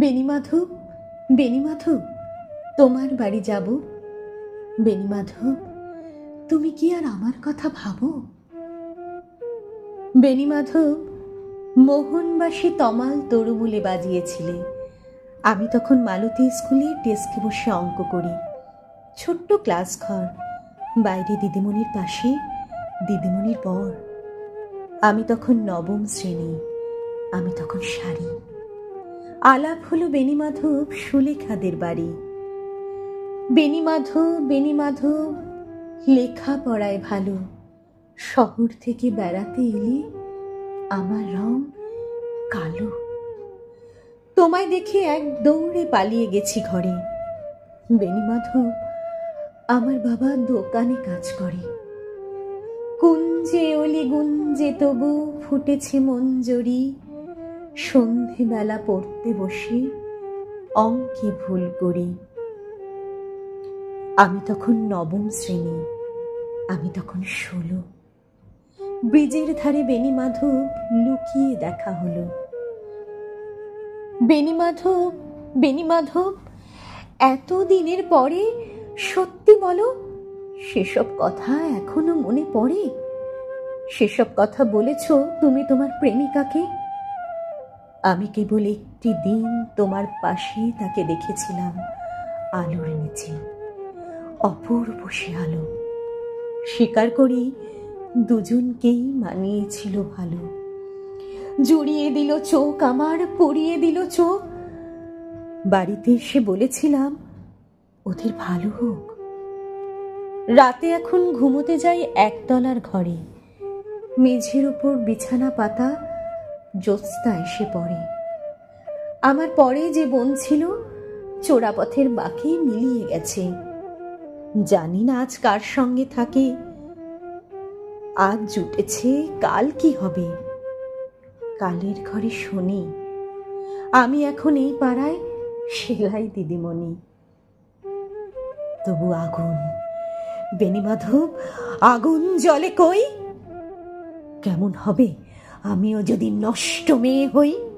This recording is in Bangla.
বেণীমাধব, বেণীমাধব, তোমার বাড়ি যাব। বেণীমাধব, তুমি কি আর আমার কথা ভাবো? বেণীমাধব, মোহনবাসী তমাল তরুমুলে বাজিয়েছিলে। আমি তখন মালতী স্কুলে ডেস্কে বসে অঙ্ক করি। ছোট্ট ক্লাস ঘর, বাইরে দিদিমণির পাশে দিদিমণির বর। আমি তখন নবম শ্রেণী, আমি তখন শাড়ি। আলাপ হলো বেণীমাধব সুলেখাদের বাড়ি। বেণীমাধব, বেণীমাধব, লেখা পড়ায় ভালো। শহর থেকে বেড়াতে এলে আমার রং কালো। তোমায় দেখে এক দৌড়ে পালিয়ে গেছি ঘরে। বেণীমাধব, আমার বাবা দোকানে কাজ করে। কুঞ্জে অলি গুঞ্জে তবু ফুটেছে মঞ্জরি। সন্ধেবেলা পড়তে বসে অঙ্কে ভুল করি। আমি তখন নবম শ্রেণী, আমি তখন 16। ব্রিজের ধারে বেণীমাধব লুকিয়ে দেখা হলো। বেণীমাধব, বেণীমাধব, এত দিনের পরে সত্যি বলো, সেসব কথা এখনো মনে পড়ে? সেসব কথা বলেছ তুমি তোমার প্রেমিকাকে? আমি কেবল একটি দিন তোমার পাশে তাকে দেখেছিলাম আলোর নিচে, অপূর্ব সে আলো। স্বীকার করি দুজনকেই মানিয়েছিল ভালো। জুড়িয়ে দিল চোখ আমার, পরিয়ে দিল চোখ। বাড়িতে এসে বলেছিলাম ওদের ভালো হোক। রাতে এখন ঘুমোতে যাই একতলার ঘরে। মেঝের উপর বিছানা পাতা, জ্যোৎস্না এসে পড়ে। আমার পরে যে বোন ছিল চোরাপথের বাঁকে মিলিয়ে গেছে। জানি না আজ কার সঙ্গে থাকে। আজ জুটেছে, কাল কি হবে? কালের ঘরে শুনি আমি এখন এই পাড়ায় সেলাই দিদিমণি। তবু আগুন, বেণীমাধব, আগুন জ্বলে কই? কেমন হবে আমিও যদি নষ্ট মেয়ে হই?